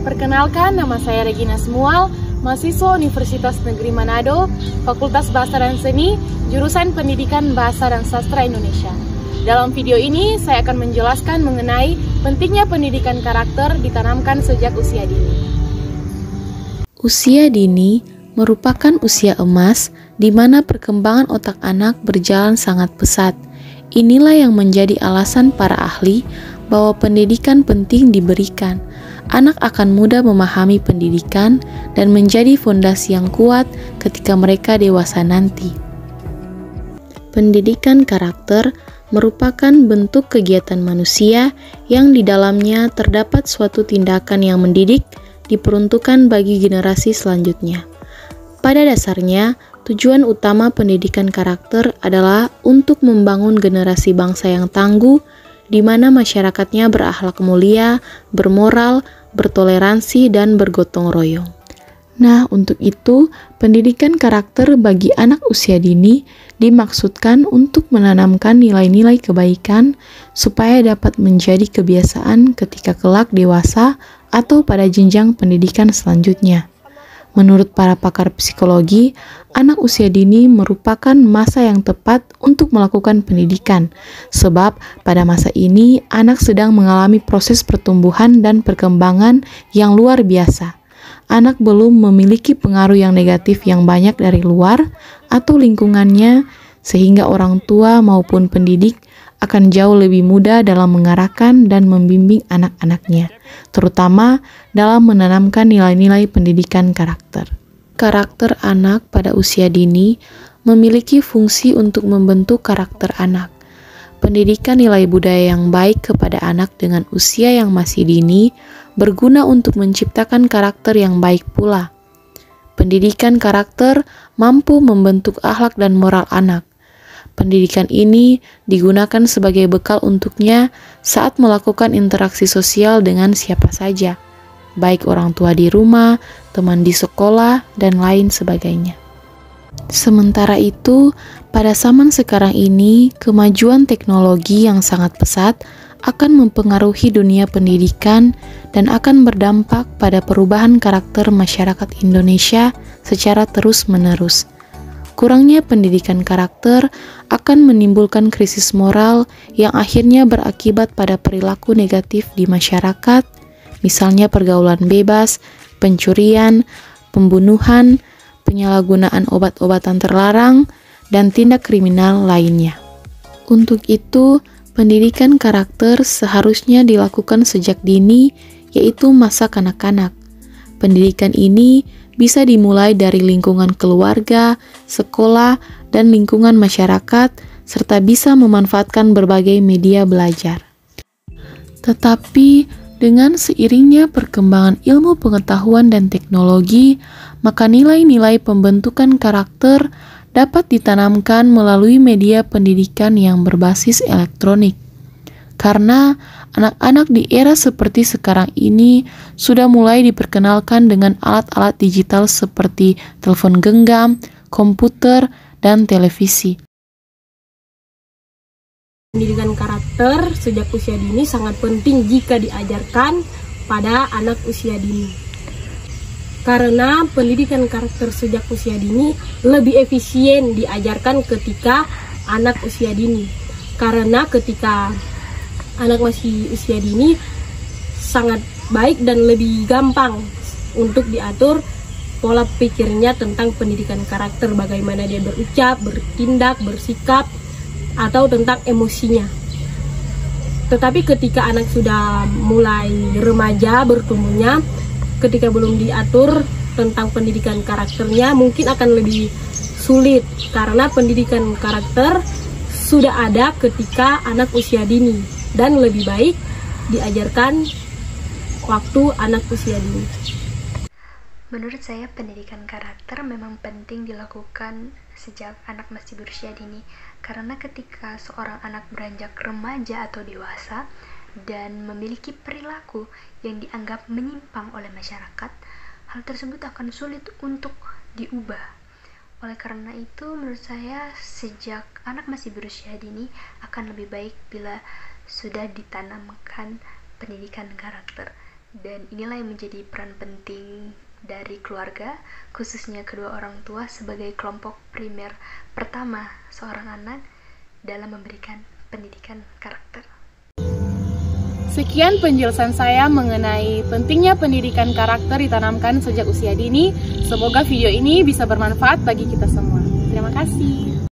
Perkenalkan, nama saya Regina Smual, mahasiswa Universitas Negeri Manado, Fakultas Bahasa dan Seni, jurusan Pendidikan Bahasa dan Sastra Indonesia. Dalam video ini, saya akan menjelaskan mengenai pentingnya pendidikan karakter ditanamkan sejak usia dini. Usia dini merupakan usia emas di mana perkembangan otak anak berjalan sangat pesat. Inilah yang menjadi alasan para ahli bahwa pendidikan penting diberikan. Anak akan mudah memahami pendidikan dan menjadi fondasi yang kuat ketika mereka dewasa nanti. Pendidikan karakter merupakan bentuk kegiatan manusia yang di dalamnya terdapat suatu tindakan yang mendidik diperuntukkan bagi generasi selanjutnya. Pada dasarnya, tujuan utama pendidikan karakter adalah untuk membangun generasi bangsa yang tangguh, di mana masyarakatnya berakhlak mulia, bermoral, bertoleransi, dan bergotong royong. Nah, untuk itu, pendidikan karakter bagi anak usia dini dimaksudkan untuk menanamkan nilai-nilai kebaikan supaya dapat menjadi kebiasaan ketika kelak dewasa atau pada jenjang pendidikan selanjutnya. Menurut para pakar psikologi, anak usia dini merupakan masa yang tepat untuk melakukan pendidikan, sebab pada masa ini anak sedang mengalami proses pertumbuhan dan perkembangan yang luar biasa. Anak belum memiliki pengaruh yang negatif yang banyak dari luar atau lingkungannya, sehingga orang tua maupun pendidik akan jauh lebih mudah dalam mengarahkan dan membimbing anak-anaknya, terutama dalam menanamkan nilai-nilai pendidikan karakter. Karakter anak pada usia dini memiliki fungsi untuk membentuk karakter anak. Pendidikan nilai budaya yang baik kepada anak dengan usia yang masih dini berguna untuk menciptakan karakter yang baik pula. Pendidikan karakter mampu membentuk akhlak dan moral anak. Pendidikan ini digunakan sebagai bekal untuknya saat melakukan interaksi sosial dengan siapa saja, baik orang tua di rumah, teman di sekolah, dan lain sebagainya. Sementara itu, pada zaman sekarang ini, kemajuan teknologi yang sangat pesat akan mempengaruhi dunia pendidikan dan akan berdampak pada perubahan karakter masyarakat Indonesia secara terus-menerus. Kurangnya pendidikan karakter akan menimbulkan krisis moral yang akhirnya berakibat pada perilaku negatif di masyarakat, misalnya pergaulan bebas, pencurian, pembunuhan, penyalahgunaan obat-obatan terlarang, dan tindak kriminal lainnya. Untuk itu, pendidikan karakter seharusnya dilakukan sejak dini, yaitu masa kanak-kanak. Pendidikan ini bisa dimulai dari lingkungan keluarga, sekolah, dan lingkungan masyarakat, serta bisa memanfaatkan berbagai media belajar. Tetapi, dengan seiringnya perkembangan ilmu pengetahuan dan teknologi, maka nilai-nilai pembentukan karakter dapat ditanamkan melalui media pendidikan yang berbasis elektronik. Karena anak-anak di era seperti sekarang ini sudah mulai diperkenalkan dengan alat-alat digital seperti telepon genggam, komputer, dan televisi. Pendidikan karakter sejak usia dini sangat penting jika diajarkan pada anak usia dini. Karena pendidikan karakter sejak usia dini lebih efisien diajarkan ketika anak usia dini. Karena ketika anak masih usia dini sangat baik dan lebih gampang untuk diatur pola pikirnya tentang pendidikan karakter, bagaimana dia berucap, bertindak, bersikap, atau tentang emosinya. Tetapi ketika anak sudah mulai remaja bertumbuhnya, ketika belum diatur tentang pendidikan karakternya, mungkin akan lebih sulit karena pendidikan karakter sudah ada ketika anak usia dini dan lebih baik diajarkan waktu anak usia dini. Menurut saya pendidikan karakter memang penting dilakukan sejak anak masih berusia dini, karena ketika seorang anak beranjak remaja atau dewasa dan memiliki perilaku yang dianggap menyimpang oleh masyarakat, hal tersebut akan sulit untuk diubah. Oleh karena itu, menurut saya sejak anak masih berusia dini akan lebih baik bila sudah ditanamkan pendidikan karakter. Dan inilah yang menjadi peran penting dari keluarga, khususnya kedua orang tua sebagai kelompok primer pertama seorang anak dalam memberikan pendidikan karakter. Sekian penjelasan saya mengenai pentingnya pendidikan karakter ditanamkan sejak usia dini. Semoga video ini bisa bermanfaat bagi kita semua. Terima kasih.